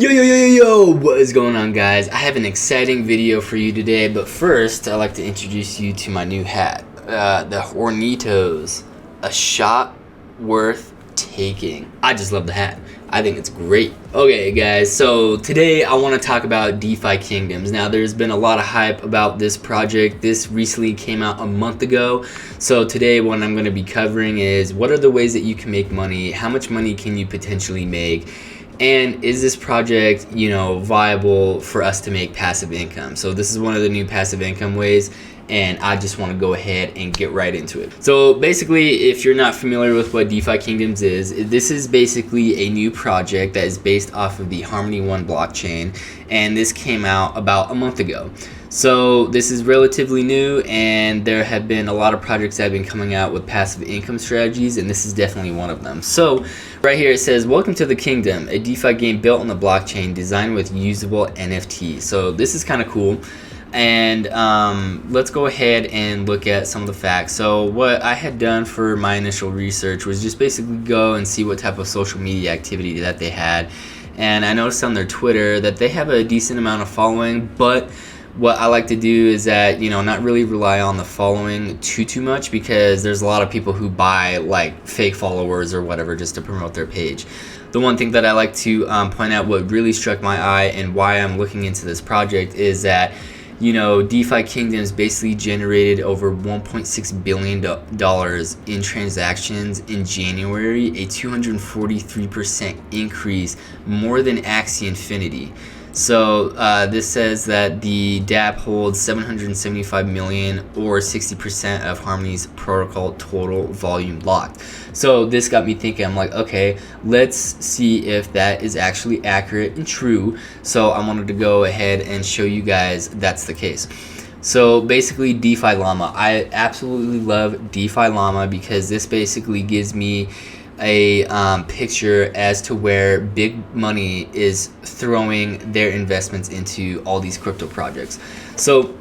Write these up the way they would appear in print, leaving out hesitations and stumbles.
Yo, what is going on, guys? I have an exciting video for you today, but first I'd like to introduce you to my new hat, the Hornitos, a shot worth taking. I just love the hat. I think it's great. Okay guys, so today I want to talk about DeFi Kingdoms. Now there's been a lot of hype about this project. This recently came out a month ago. So today what I'm going to be covering is what are the ways that you can make money, how much money can you potentially make, and is this project, viable for us to make passive income? So this is one of the new passive income ways, and I just want to go ahead and get right into it. So basically, if you're not familiar with what DeFi Kingdoms is, this is basically a new project that is based off of the Harmony One blockchain, and this came out about a month ago. So this is relatively new, and there have been a lot of projects that have been coming out with passive income strategies, and this is definitely one of them. So right here it says, welcome to the kingdom, a DeFi game built on the blockchain designed with usable NFTs. So this is kind of cool. And let's go ahead and look at some of the facts. So what I had done for my initial research was just basically go and see what type of social media activity that they had. And I noticed on their Twitter that they have a decent amount of following, but what I like to do is that, not really rely on the following too much, because there's a lot of people who buy like fake followers or whatever just to promote their page. The one thing that I like to point out, what really struck my eye and why I'm looking into this project, is that DeFi Kingdoms basically generated over $1.6 billion in transactions in January, a 243% increase, more than Axie Infinity. So this says that the dApp holds 775 million, or 60% of Harmony's protocol total volume locked. So this got me thinking. I'm like, okay, let's see if that is actually accurate and true. So I wanted to go ahead and show you guys that's the case. So basically, DeFi Llama. I absolutely love DeFi Llama because this basically gives me a picture as to where big money is throwing their investments into all these crypto projects. So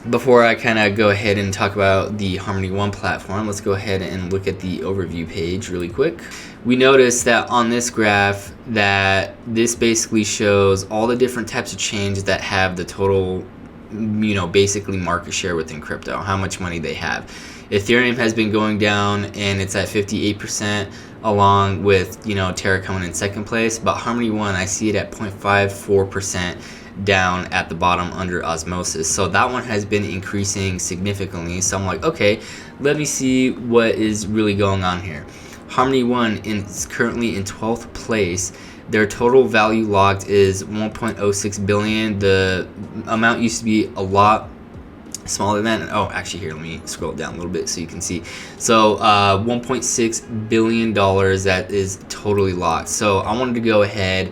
before I kind of go ahead and talk about the Harmony One platform, let's go ahead and look at the overview page really quick. We notice that on this graph that this basically shows all the different types of chains that have the total, basically market share within crypto, how much money they have. Ethereum has been going down and it's at 58%, along with Terra coming in second place, but Harmony One, I see it at 0.54% down at the bottom under osmosis. So that one has been increasing significantly. So I'm like, okay, let me see what is really going on here. Harmony One is currently in 12th place. Their total value locked is 1.06 billion. The amount used to be a lot smaller than, actually here, let me scroll down a little bit so you can see. So $1.6 billion that is totally locked. So I wanted to go ahead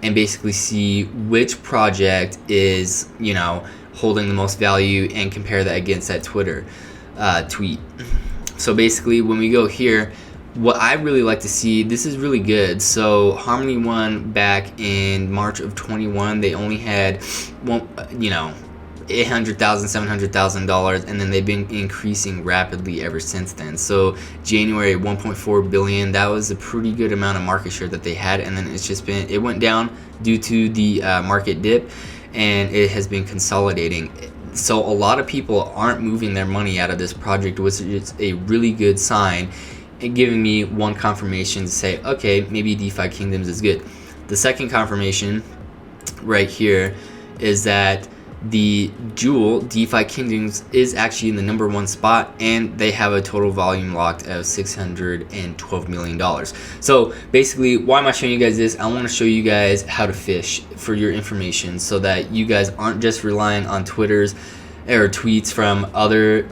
and basically see which project is holding the most value and compare that against that Twitter tweet. So basically when we go here, what I really like to see, this is really good. So Harmony One back in March of 21, they only had $800,000, $700,000, and then they've been increasing rapidly ever since then. So January, 1.4 billion, that was a pretty good amount of market share that they had, and then it went down due to the market dip, and it has been consolidating. So a lot of people aren't moving their money out of this project, which is a really good sign, and giving me one confirmation to say, okay, maybe DeFi Kingdoms is good. The second confirmation right here is that the Jewel DeFi Kingdoms is actually in the #1 spot, and they have a total volume locked of $612 million. So basically, why am I showing you guys this? I want to show you guys how to fish for your information, so that you guys aren't just relying on Twitters or tweets from other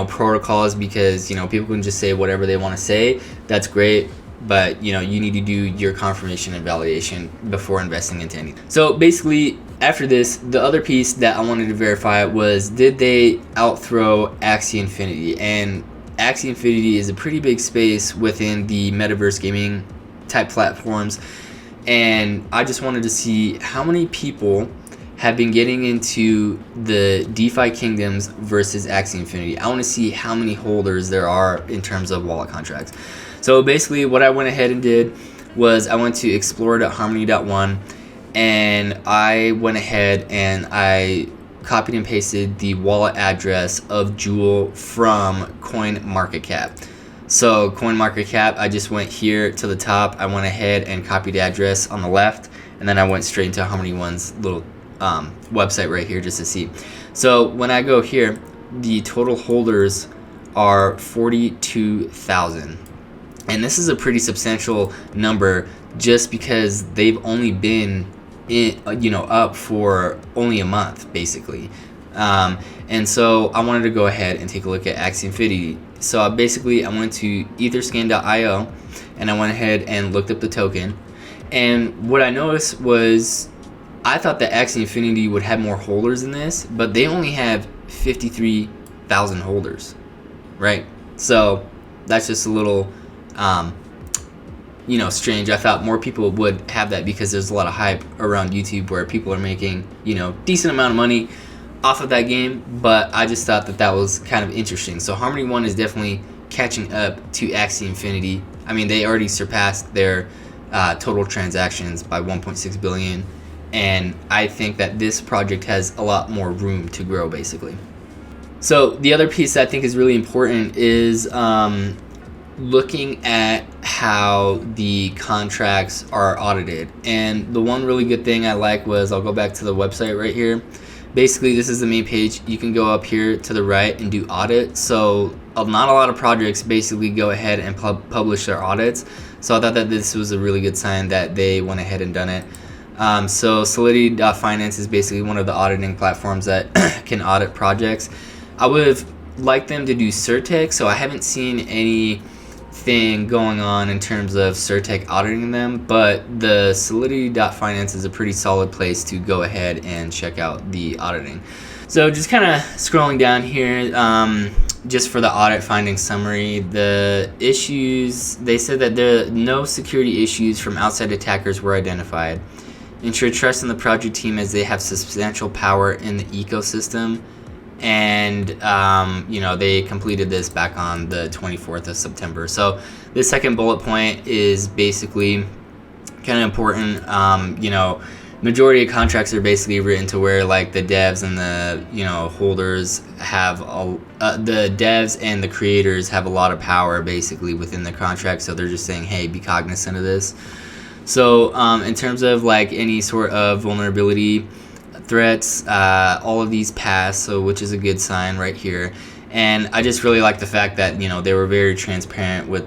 protocols, because people can just say whatever they want to say. That's great, but you need to do your confirmation and validation before investing into anything. So basically, after this, the other piece that I wanted to verify was, did they outthrow Axie Infinity? And Axie Infinity is a pretty big space within the metaverse gaming type platforms, and I just wanted to see how many people have been getting into the DeFi Kingdoms versus Axie Infinity. I want to see how many holders there are in terms of wallet contracts. So basically what I went ahead and did was I went to explorer.harmony.one, and I went ahead and I copied and pasted the wallet address of Jewel from CoinMarketCap. So CoinMarketCap, I just went here to the top. I went ahead and copied the address on the left, and then I went straight into Harmony One's little website right here just to see. So when I go here, the total holders are 42,000, and this is a pretty substantial number just because they've only been up for only a month basically. And so I wanted to go ahead and take a look at Axie Infinity. So I went to etherscan.io and I went ahead and looked up the token, and what I noticed was I thought that Axie Infinity would have more holders than this, but they only have 53,000 holders, right? So that's just a little strange. I thought more people would have that because there's a lot of hype around YouTube where people are making, decent amount of money off of that game, but I just thought that was kind of interesting. So Harmony One is definitely catching up to Axie Infinity. I mean, they already surpassed their total transactions by 1.6 billion, and I think that this project has a lot more room to grow basically. So the other piece that I think is really important is looking at how the contracts are audited. And the one really good thing I like was, I'll go back to the website right here. Basically, this is the main page. You can go up here to the right and do audit. So not a lot of projects basically go ahead and publish their audits. So I thought that this was a really good sign that they went ahead and done it. So Solidity.finance is basically one of the auditing platforms that can audit projects. I would have liked them to do Certec, so I haven't seen anything going on in terms of Certec auditing them, but the Solidity.finance is a pretty solid place to go ahead and check out the auditing. So just kind of scrolling down here, just for the audit finding summary, the issues, they said that no security issues from outside attackers were identified. Ensure trust in the project team as they have substantial power in the ecosystem. And they completed this back on the 24th of September. So the second bullet point is basically kind of important. Majority of contracts are basically written to where like the devs and the holders have the devs and the creators have a lot of power basically within the contract. So they're just saying, hey, be cognizant of this. So in terms of like any sort of vulnerability threats, all of these passed, so which is a good sign right here. And I just really like the fact that they were very transparent with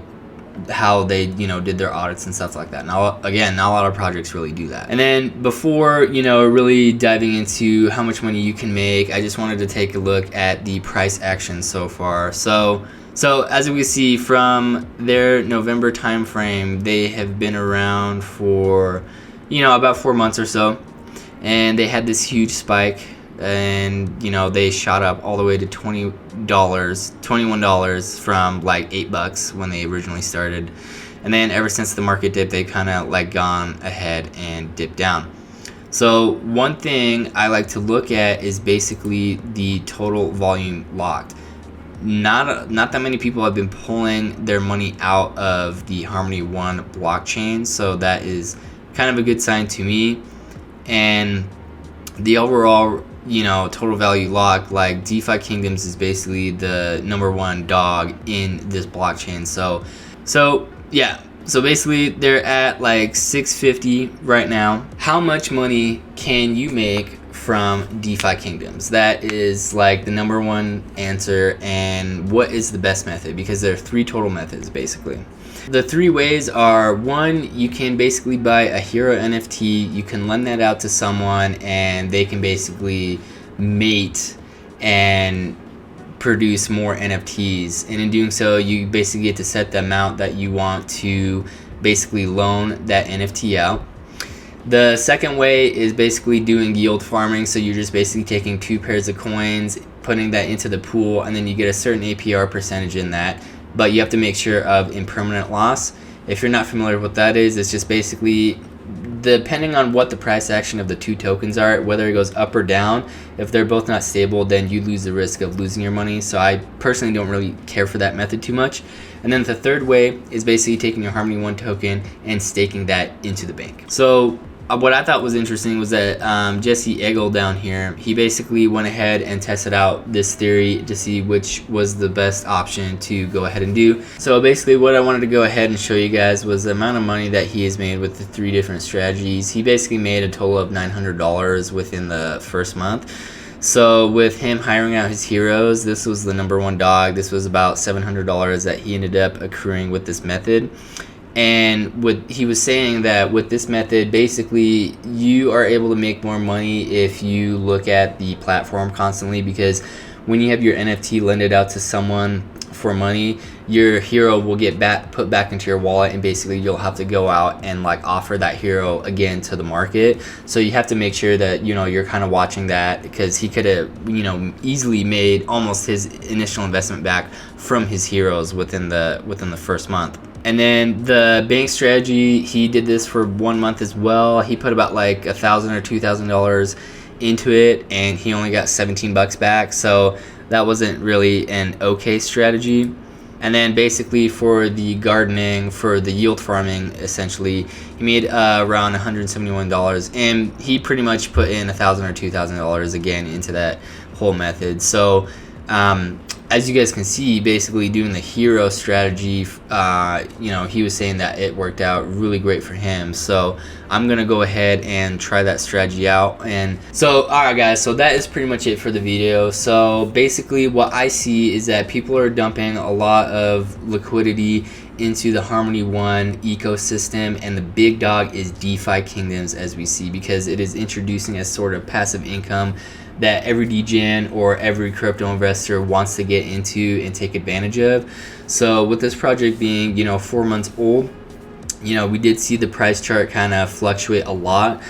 how they did their audits and stuff like that. Now again, not a lot of projects really do that. And then before really diving into how much money you can make, I just wanted to take a look at the price action so far. So as we see from their November time frame, they have been around for about 4 months or so. And they had this huge spike, and they shot up all the way to $21 from like $8 when they originally started. And then ever since the market dipped, they kind of like gone ahead and dipped down. So one thing I like to look at is basically the total volume locked. Not that many people have been pulling their money out of the Harmony One blockchain, so that is kind of a good sign to me. And the overall total value lock, like DeFi Kingdoms is basically the #1 dog in this blockchain. So basically they're at like 650 right now. How much money can you make from DeFi Kingdoms? That is like the #1 answer. And what is the best method? Because there are 3 total methods basically. The 3 ways are: 1, you can basically buy a hero NFT, you can lend that out to someone and they can basically mate and produce more NFTs, and in doing so you basically get to set the amount that you want to basically loan that NFT out. The second way is basically doing yield farming, so you're just basically taking 2 pairs of coins, putting that into the pool, and then you get a certain APR percentage in that. But you have to make sure of impermanent loss. If you're not familiar with what that is, it's just basically depending on what the price action of the 2 tokens are, whether it goes up or down. If they're both not stable, then you lose the risk of losing your money. So I personally don't really care for that method too much. And then the third way is basically taking your Harmony One token and staking that into the bank. So what I thought was interesting was that Jesse Egel down here, he basically went ahead and tested out this theory to see which was the best option to go ahead and do. So basically what I wanted to go ahead and show you guys was the amount of money that he has made with the 3 different strategies. He basically made a total of $900 within the first month. So with him hiring out his heroes, this was the #1 dog. This was about $700 that he ended up accruing with this method. And he was saying that with this method, basically you are able to make more money if you look at the platform constantly, because when you have your NFT lended out to someone for money, your hero will get put back into your wallet, and basically you'll have to go out and like offer that hero again to the market. So you have to make sure that you're kind of watching that, because he could have easily made almost his initial investment back from his heroes within the first month. And then the bank strategy, he did this for 1 month as well. He put about like $1,000 or $2,000 into it, and he only got 17 bucks back. So that wasn't really an okay strategy. And then basically for the gardening, for the yield farming, essentially, he made around $171, and he pretty much put in $1,000 or $2,000 again into that whole method. So as you guys can see, basically doing the hero strategy, he was saying that it worked out really great for him. So I'm gonna go ahead and try that strategy out. And so, alright guys, so that is pretty much it for the video. So basically what I see is that people are dumping a lot of liquidity into the Harmony One ecosystem, and the big dog is DeFi Kingdoms, as we see, because it is introducing a sort of passive income that every degen or every crypto investor wants to get into and take advantage of. So with this project being 4 months old, we did see the price chart kind of fluctuate a lot,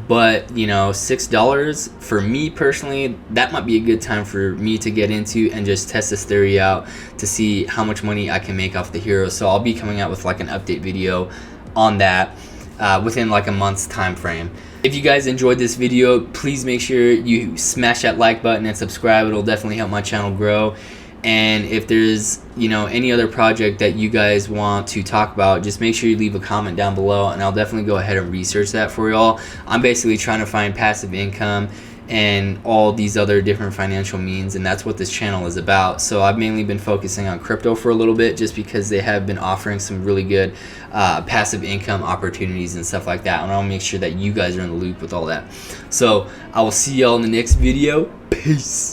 but $6 for me personally, that might be a good time for me to get into and just test this theory out to see how much money I can make off the hero. So I'll be coming out with like an update video on that within like a month's time frame. If you guys enjoyed this video, please make sure you smash that like button and subscribe. It'll definitely help my channel grow. And if there's any other project that you guys want to talk about, just make sure you leave a comment down below, and I'll definitely go ahead and research that for y'all. I'm basically trying to find passive income and all these other different financial means, and that's what this channel is about. So I've mainly been focusing on crypto for a little bit, just because they have been offering some really good passive income opportunities and stuff like that, and I'll make sure that you guys are in the loop with all that. So I will see y'all in the next video. Peace.